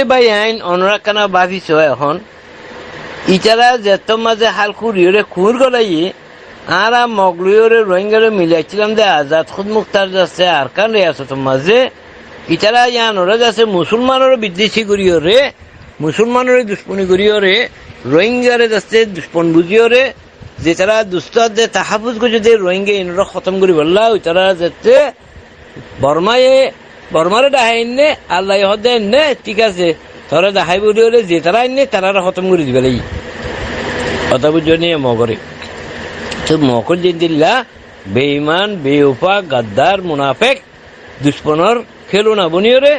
ভাই আইন অনুরাগ কানা ভাবিছ এখন ইটারা যেত মাঝে হাল কুড়িয়ে খুর গলাই আরা মগলুরে রোহিঙ্গারে মিলাইছিলাম দে আজাদ খুদ মুক্তার যাচ্ছে আর কান রে আছে তোর মাঝে ইটারা ইয়ান ওরা যাচ্ছে মুসলমানের বিদ্বেষী করিও রে মুসলমানের দুশ্মনী করিও রে রোহিঙ্গারে যাচ্ছে দুশ্মন বুঝিও রে যে তারা দুস্তাদে তাহাফুজ করে যে রোহিঙ্গা ইনরা খতম করি বললা ওই তারা যাচ্ছে বর্মারে ডাহাই নে আল্লাহ হদে নে ঠিক আছে তোরা দেখাই বলি হলে যে তারা আইনে তারা খতম করে দিবে লাগি কথা বুঝো নিয়ে মগরে তো মকর যে দিল্লা বেঈমান বেউফা গাদ্দার মুনাফেক দুশ্মনর খেলো না বনিওরে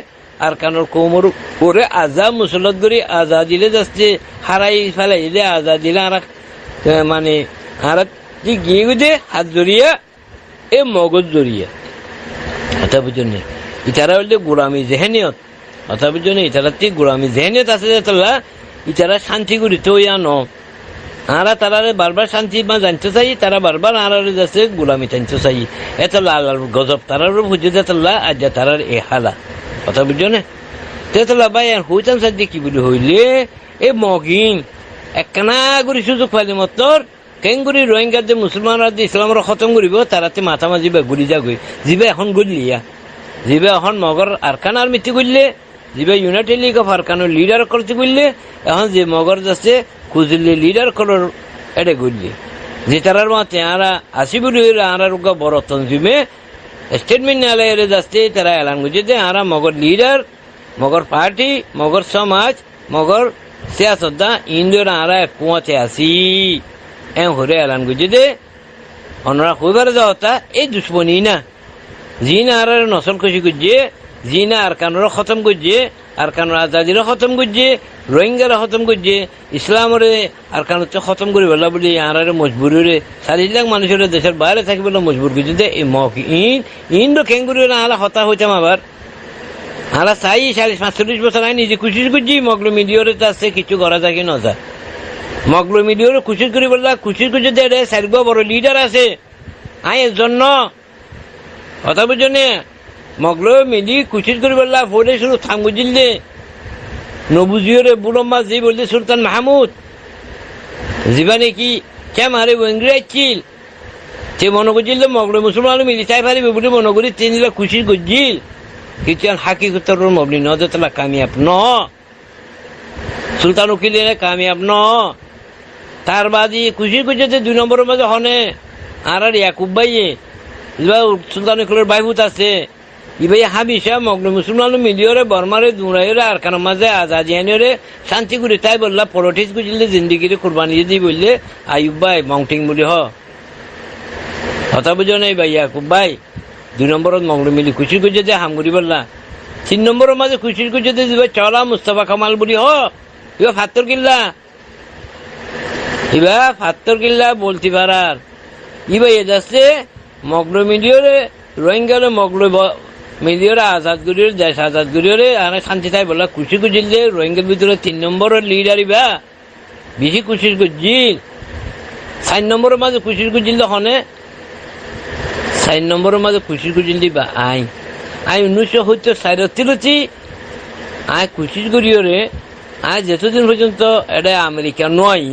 আর কানোর কোমর করে আজাদ মুসলত করি আজাদ দিলে যাচ্ছে হারাই ফেলাই দিলে আজাদ দিলে আর মানে আর গিয়ে গুজে হাত জড়িয়া এ মগজ জড়িয়া কথা বুঝো নিয়ে ইতারা হলে গোলামী জেহেনিয়ত কথা বুঝো নি ইতারা গোলামী জেহেনিয়ত আছে যে তারা ইতারা শান্তি করিতে ইয়া ন আরা তারা বারবার শান্তি মা জানতে চাই তারা বারবার আরারে যাচ্ছে গোলামি টানতে চাই এত লাল গজব তারারও বুঝে যেতলা আর যা তারার এ হালা কথা বুঝো না তেতলা ভাই আর হইতাম সাথে কি বলি হইলে এ মগিন একখানা করে সুযোগ পাইলে মতর কেঙ্গুরি রোহিঙ্গার যে মুসলমানরা যে ইসলামরা খতম করিব তারাতে মাথা মাঝি গুলি যাগই যিবে এখন গলিয়া যিবে এখন মগর আরকানার মিটি করলে যিবে ইউনাইটেড লিগ অফ আরকানের লিডার করতে করলে এখন যে মগর যাচ্ছে খুঁজলে লিডার করার এটা করলে যে তারার মাতে আরা আসি বলি আরা রোগা বড় তঞ্জিমে স্টেটমেন্ট নালায় যাচ্ছে তারা এলান করছে যে আরা মগর লিডার মগর পার্টি মগর সমাজ মগর সিয়াসতদা ইন্দিরা আরা কুয়াতে আসি হরে এলান করছে যে অনরা হইবার যাওয়া এই দুশ্মনী না জি না আর নসল খুশি করছে জি না আর কানোর খতম করছে আর কানোর আজাদিরা খতম করছে রোহিঙ্গারা খতম করছে ইসলামরে আর কানোর খতম করি বলা বলি আর মজবুরিরে 40 লাখ মানুষের দেশের বাইরে থাকি বলে মজবুর করছে যে এই মক ইন্ডো খেঙ্গুরি না আলা হতা হইতাম আবার আলা চাই 45 বছর আই নিজে খুশি করছি মগলো মিডিয়রে আছে কিছু করা থাকে না যা মগলো মিডিয়রে খুশি করি বললা খুশি করছে যে সারিগো বড় লিডার আছে আই এর জন্য কথা বুঝো নে মগলো মিলি কুচিত করে বললা ফোনে শুরু থাম বুঝিলে নবুজিওরে বুলম্মা জি বলতে সুলতান মাহমুদ জিবা নাকি কেমারে ওয়েঙ্গিরাইছিল সে মনে করছিল মগলো মুসলমান মিলি চাই পারিবে বলে মনে করি তিনলা খুশি করছিল কিছু হাকিকতর মগলি ন যেতলা কামিয়াব ন সুলতান উকিলে কামিয়াব ন তার বাদি খুশি করছে যে 2 নম্বরের মাঝে হনে আর ইয়াকুব ভাইয়ে সুলতান উকিলের বাইভূত আছে ইবাই হাবিসা মগ্ন মুসলমান মিলিয়রে বর্মারে দুরাইরে আর কারণ মাঝে আজাদিয়ানিরে শান্তি করে তাই বললা পলিটিক্স বুঝলে জিন্দিগিরে কোরবানি দি বললে আয়ুব ভাই মাউন্টিং বলি কথা বুঝো নাই ভাই ইয়াকুব ভাই 2 নম্বরত মগ্ন মিলি খুশি খুঁজে যে হামগুড়ি বললা 3 নম্বরের মাঝে খুশি খুঁজে যে চলা মুস্তফা কামাল বলি ইবা ফাত্তর কিল্লা বলতে পারার ইবাই এ যাচ্ছে মগলো মিলিয়রে রোহিঙ্গারে মগলো মিলিয়রে আজাদ করিয়ে দেশ আজাদ করিয়ে আর শান্তি তাই বললা খুশি খুঁজিলে রোহিঙ্গার ভিতরে 3 নম্বরের লিডার ইবা বেশি খুশি খুঁজিল 4 নম্বরের মাঝে খুশি খুঁজিল হনে 4 নম্বরের মাঝে খুশি খুঁজিল দিবা আই 1974 আই খুশি করিয়ে রে আই যতদিন পর্যন্ত এটা আমেরিকা নয়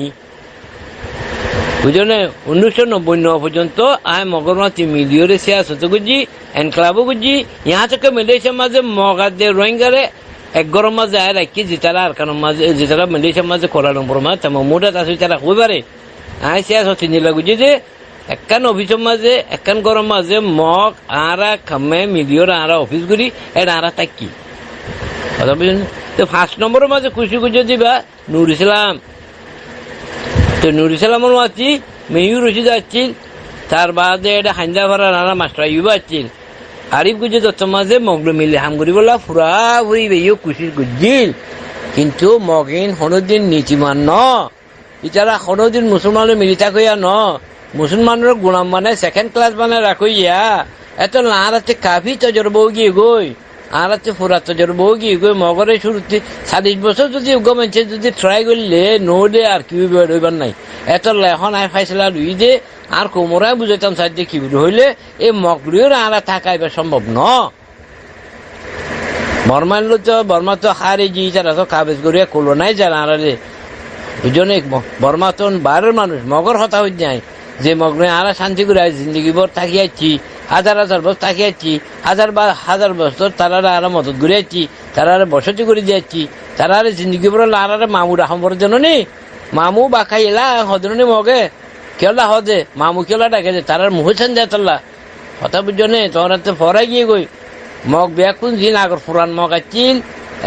বুঝলে 1999 পর্যন্ত আয় মগরমাতি মিলিয়রে সিয়াসত গুজি এনক্লাবো গুজি यहाँ तक मलेशिया মাঝে মগাদে রোহিঙ্গারে এক গরম মাঝে আয় রাখি যেতারা আর কারণ মাঝে যেতারা মালয়েশিয়া মাঝে কোলালামপুর মাঝে তার মোটাত আছে তারা হইবারে আয় সিয়াসত নিলা গুজি যে একখান অফিসের মাঝে একখান গরম মাঝে মগ আরা খামে মিলিয়র আরা অফিস গুলি এটা আরা থাকি কথা বুঝলেন তো 1 নম্বরের মাঝে খুশি খুঁজে দিবা নুর ইসলাম তো নুর ইসলামের মাছি মেয়ুর রশিদ আসছিল তার বাদে এটা হাইন্দা ভাড়া নানা মাস্টার ইউবা আসছিল আরিফ গুজে যত মাঝে মগলো মিলে হামগুড়ি বললা ফুরা ফুরি বেয়েও খুশি গুজিল কিন্তু মগিন হনুদিন নীতিমান ন ইতারা হনুদিন মুসলমানের মিলিতা কইয়া ন মুসলমানের গোলাম মানে 2nd ক্লাস মানে রাখইয়া এত লাহারাতে কাফি তজরব গিয়ে গই আর হচ্ছে ফুরাত জোর বউ গিয়ে গই মগরে শুরুতে 40 বছর যদি গমেন্টে যদি ট্রাই করলে নলে আর কি হইবার নাই এত এখন আই ফাইসলা লুই যে আর কোমরায় বুঝাইতাম সাহায্যে কি হইলে এই মগরিও আর থাকাইবার সম্ভব ন বর্মা তো হারে জি যারা তো কাবেজ করিয়া করলো নাই যারা আরে বুঝনে বর্মা তো বাইরের মানুষ মগর হতা হয়ে যায় যে মগ্নে আরা শান্তি করে জিন্দগি ভর থাকিয়াছি হাজার বছর থাকিয়াছি হাজার বছর তারা আরা মদত ঘুরিয়াছি তারা বসতি করে দিয়েছি তারা জিন্দগি ভর আরা মামু রাহম্বর জন্য নি মামু বাকাই এলা হদরনি মগে কেলা হদে মামু কেলা ডাকে যে তারার মুহসেন দেয় তাল্লা কথা বুঝনে তোমরা তো ফরাই গিয়ে গই মগ ব্যাকুন জিন আগর পুরান মগ আছিল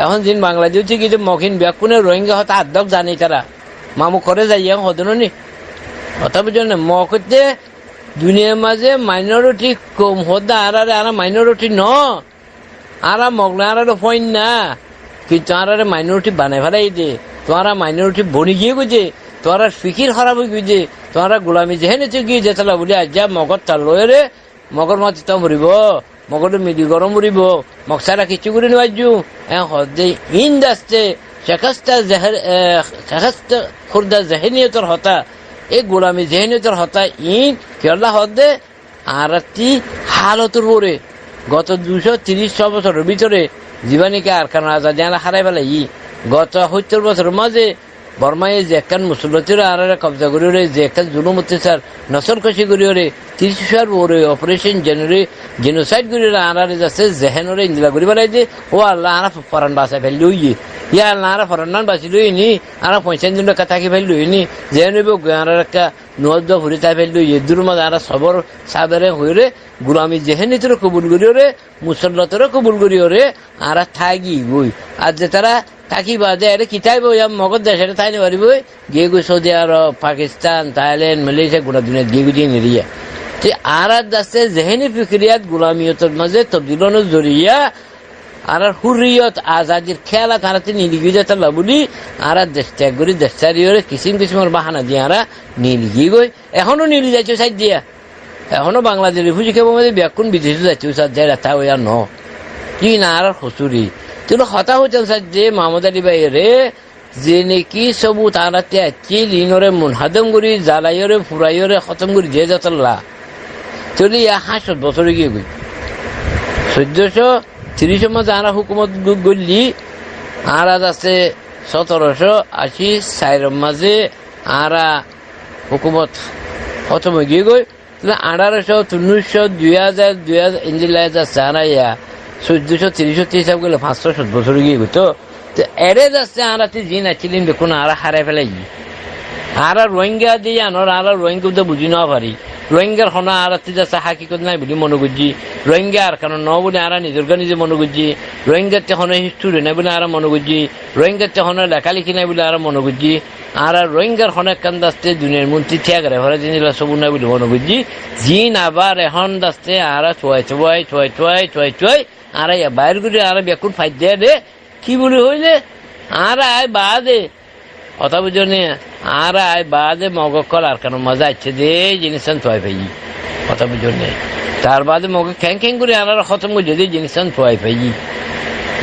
এখন জিন বাংলাদেশ থেকে যে মগিন ব্যাকুনের রোহিঙ্গা হতা আদক জানি তারা মামু করে যাইয়া হদরনি কথা বুঝনে মগ হচ্ছে দুনিয়ার মাঝে মাইনরিটি কম হদা আর মাইনরিটি ন আর মগলে আর ফইন না কিন্তু আর মাইনরিটি বানাই ফেলাই দে তোমারা মাইনরিটি বনি গিয়ে গেছে তোমারা ফিকির খারাপ হয়ে গেছে তোমারা গোলামি যেহেন গিয়ে যেতলা বলে আজ যা মগর তার লয়ে মগর মাতি তো মরিব মগর মিলি গরম মরিব মগ সারা কিছু করে নিবাজু হদে ইন দাসতে শেখাস্তা খুর্দা জেহেনিয়তর হতা এই গোলামি জেহেনিয়তর হতা ইন কেরলা হদে আর হালতর পরে গত 230 বছরের ভিতরে জীবানীকে আর কারণ আজাদি হারাই ফেলাই গত 70 বছরের মাঝে বর্মায় যে একখান মুসলমানরা আর কবজা করি যে একখান জুলুম অত্যাচার নসল কষি করি 30 ওরে অপারেশন জেনোসাইড করি আর যাচ্ছে জেহেনরে ইন্দিলা করি পেলাই যে ও আল্লাহ আর ফরান বাসায় ফেললি হইয়ে ইয়া আল্লাহ আর ফরান বাঁচি লইনি আর 45 টাকা থাকি ফেললি হইনি জেহেন আর একটা নোয়াদ ভরি তাই ফেললি হইয়ে দূর মাঝে আর সবর সাবেরে হইরে গুলামি জেহেনিতর কবুল করি মুসল্লতর কবুল করি আর থাকি বই আর যে তারা থাকি বাদে আরে কিতাই বই মগজ দেশে তাই নি পারিব গিয়ে গই সৌদি আরব পাকিস্তান থাইল্যান্ড মালয়েশিয়া গোটা দুনিয়া গিয়ে গুজিয়ে নিরিয়া তো আর যাচ্ছে জেহেনি ফিক্রিয়াত গোলামিয়তের মাঝে তবদিলনের জরিয়া আর হুরিয়ত আজাদির খেলা তারাতে নিলিগি যেতে বলি আর দেশ ত্যাগ করি দেশ চারিওরে কিসিমের বাহানা দিয়ে আর নিলিগি গই এখনো নিলি যাইছো সাইড দিয়া এখনো বাংলাদেশ রিফিউজি খেবো মধ্যে ব্যাকুন বিদেশে যাচ্ছে সার যায় রাতা হইয়া ন কি না আর হসুরি তুই হতা হইতেন স্যার যে মাহমুদ আলী ভাই রে যে নাকি সবু তারাতে আছি লিনরে মুনহাদম করি জ্বালাইরে ফুরাইরে খতম করি যে যতল্লা তুই 60 বছরে গিয়ে গই 1430 মাঝে আর হুকুমত গলি আর আছে 1784 মাঝে আর হুকুমত খতম হয়ে গিয়ে গই 1800 1900 2000 ইঞ্জিলায় যাচ্ছে আর 1430 হিসাব করলে 500 বছর গিয়ে গো তো এড়ে যাচ্ছে আর জিন আছিলেন দেখুন আর হারাই ফেলাই আর রোহিঙ্গা দিয়ে আনোর আর রোহিঙ্গা তো বুঝি না পারি রোহিঙ্গার হনা আর যাচ্ছে হাকিকত নাই বলি মনে করছি রোহিঙ্গা আর কারণ ন বলে আর নিজের নিজে মনে করছি রোহিঙ্গার তেহনে হিস্ট্রি নাই বলে আর মনে করছি রোহিঙ্গার তেহনে লেখালেখি নাই বলে আর মনে করছি আর রোহিঙ্গার হনে কান দাসতে দুনিয়ার মন্ত্রী ঠিক রে ঘরে জিনিস সবু নাই বলে মনে করছি জিন আবার এখন দাসতে আর ছয় আর বাইর করে আর বেকুন ফাইট দেয় রে কি বলে হইলে আর আয় বাদে কথা বুঝো নে আর আয় বাদে মগকল আর কেন মজা আছে যে জিনিস থয় পাই কথা বুঝো নে তার বাদে মগ খ্যাং করে আর খতম করে যদি জিনিস থয় পাই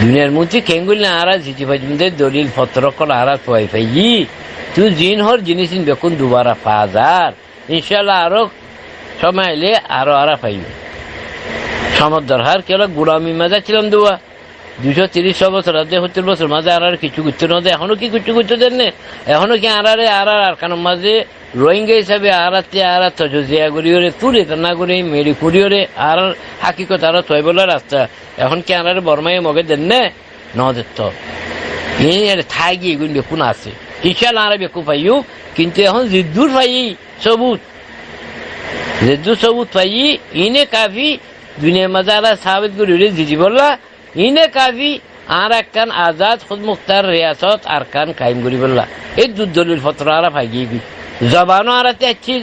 দুনিয়ার মধ্যে খ্যাং করলে আর জিটি ফাইজমদের দলিল পত্র কল আর থয় পাই তুই জিন হর জিনিস বেকুন দুবারা 5000 ইনশাল্লাহ আরো সময় এলে আরো আর পাইবে সমুদ্র হার কেউ গোলামি মাজা ছিলাম দুয়া 230 বছর 70 বছর মাঝে আর কিছু করতে না এখনো কি কিছু করতে দেন না এখনো কি আর কারণ মাঝে রোহিঙ্গা হিসাবে আর তজিয়া করিওরে তুলে না করে মেরি করিওরে আর হাকিকত আর তৈ বলা রাস্তা এখন কি আর বর্মায় মগে দেন না ন দিত থাই গিয়ে এগুলো বেকুন আছে ইনশাল্লাহ আর বেকু পাইও কিন্তু এখন জিদ্দুর পাই সবুত পাই ইনে কাফি দুনিয়ার মাঝে আর সাবিত করিওরে জিজি বললা ইনে কাফি আর একখান আজাদ খুদ মুক্তার রিয়াসত আর কান কায়েম করি বললা এই দলিল পত্র আর পাই গিয়ে জবানও আর আসছিল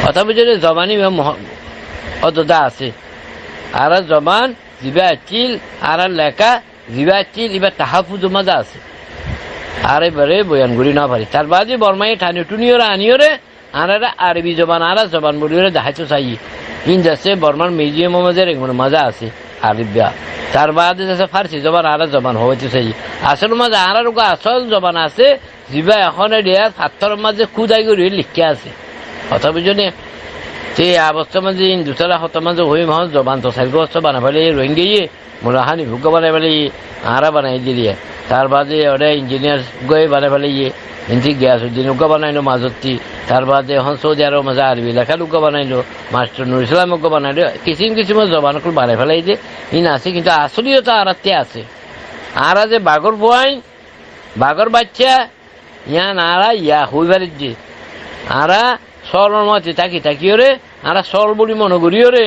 কথা বুঝলে জবানি অদা আছে আর জবান জিবা আসছিল আর লেখা জিবা আসছিল এবার তাহাফুজ মাজা আছে আর এবারে বয়ান করি না পারি তার বাদে বর্মাই ঠানি টুনিওরে আনিওরে আর আরবি জবান আর জবান বলিওরে দেখাইতো চাই ইন যাচ্ছে বর্মার মিউজিয়ামের মাঝে এগুলো মজা আছে আরবিয়া তার বাদে আছে ফার্সি জবান আর জবান হইতে চাই আসল মাঝে আর আসল জবান আছে যিবা এখন ফাত্তর মাঝে খুদাই করে লিখে আছে কথা বুঝনে তে অবস্থা মাঝে হিন্দুতলা হত মাঝে হই মহ জবান তো সাইড বস্তা বানা ফেলে রোহিঙ্গিয়ে মোরাহানি ভুগ্য বানাই ফেলে আরা বানাই দিলিয়ে তার বাদে ওরা ইঞ্জিনিয়ার গয়ে বানাই ফেলে এনটি গ্যাস উদ্দিন উগ্গ বানাইলো মাজতি তার বাদে এখন সৌদি আরব মাঝে আরবি লেখার উগ্গ বানাইলো মাস্টার নুর ইসলাম উগ্গ বানাইলো কিসিম কিসিমের জবানকুল বানাই ফেলাই যে ইন আছে কিন্তু আসলিয়তা আরাতে আছে আরা যে বাগর বয়াইন বাগর বাচ্চা ইয়ান আরা ইয়া হইবারের যে আরা সরল মতে তাকি ওরে আরা সরল বলি মনে করি ওরে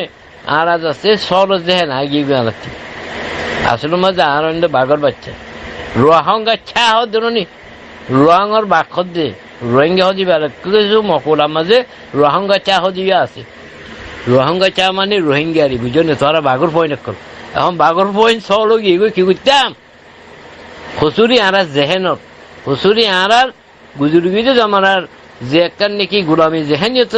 আরা যাচ্ছে সরল যেহে না গিয়ে বেড়াচ্ছি আসলে মাঝে আর অন্য বাগর বাচ্চা রোহাঙ্গা ছা হনি রোহাঙ্গর বাক্ষর দে রোহিঙ্গা হদি কিছু মকুলার মাঝে রোহাঙ্গা চা হদিয়া আছে রোহাঙ্গা চা মানে রোহিঙ্গারি বুঝলি তোরা বাগর পয়েন্ট কর এখন বাগর পয়েন্ট সরল গিয়ে কি করতাম হুসুরি আরা জেহেনত হুসুরি আরার গুজুরি গুজে জমানার যে একটা নাকি গোলামি জেহেনিয়ত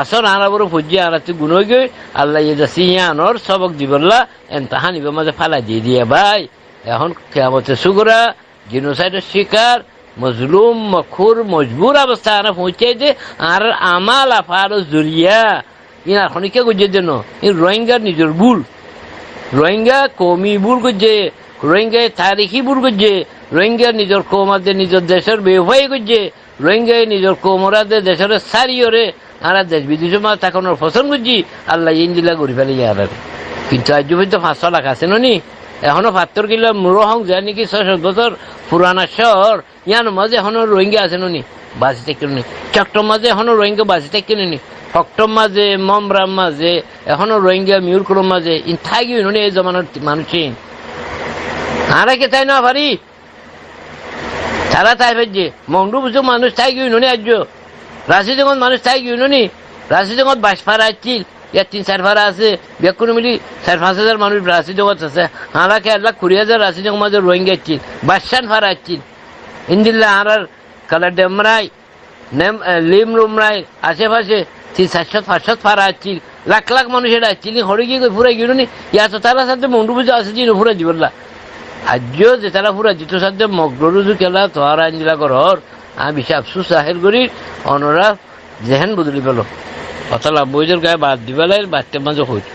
আসর আরা বড় ফুজি আরাতে গুণ গই আল্লাহ সিয়ানর সবক দিবল্লা এনতাহানিবে মাঝে ফালা দিয়ে ভাই এখন কেমতে সুগরা জিনোসাইডের শিকার মজলুম মখুর মজবুর অবস্থা আরা পৌঁছাই যে আর আমাল আফার জুরিয়া ইনার খনিকে গুজে দেন ই রোহিঙ্গার নিজের ভুল রোহিঙ্গা কৌমি ভুল করছে রোহিঙ্গা তারিখি ভুল করছে রোহিঙ্গা নিজের কৌমাদের নিজের দেশের বেউফাই করছে রোহিঙ্গা নিজের কৌমরাদের দেশের সারিওরে আর দেশ বিদেশে মা তখন ফসল করছি আল্লাহ ইন্দিলা ঘুরি ফেলে আর কিন্তু আজ পর্যন্ত 500 লাখ আছে নি এখনো ৭০ কিলো মুরহং যা নাকি ৬০০ বছর পুরানা শহর ইয়ার মাঝে এখনো রোহিঙ্গা আছে নি বাঁচি থাকি নি চট্টম মাঝে এখনো রোহিঙ্গা বাঁচি থাকি নি হকটম মাঝে মমরাম মাঝে এখনো রোহিঙ্গা মিউরকুলম মাঝে ইন থাকি নি এই জমানার মানুষই আর কে তাই না পারি তারা তাই ফেলছে মংডু বুঝো মানুষ তাই গিয়ে নুনি আজ রাশি জগৎ মানুষ তাই গিয়ে নুনি রাশি জগৎ 22 ফারা আসছিল ইয়ার 3-4 ফারা আছে বেকুন মিলি 4-5 হাজার মানুষ রাশি জগৎ আছে হালাকে 1,20,000 রাশি জগৎ মাঝে রোহিঙ্গা আসছিল 22 ফারা আসছিল ইন্দিল্লা আর কালার ডেমরাই নেম লিম রুমরাই আশেপাশে 300-400 ফারা আসছিল লাখ লাখ মানুষ এটা আসছিল হরে গিয়ে ফুরা গিয়ে নুনি ইয়া তো তারা সাথে মংডু বুঝো আছে যে ফুরা দিবল্লা আজ্য যে তারা পুরা জিত সাথে মগরুজু কেলা তোহার আঞ্জিলা ঘর আমি বেশি আফসুস আহের করি অনরা জেহেন বদলি পেল অতলা বইদের গায়ে বাদ দিবেলাই বাচ্চার মাঝে হইত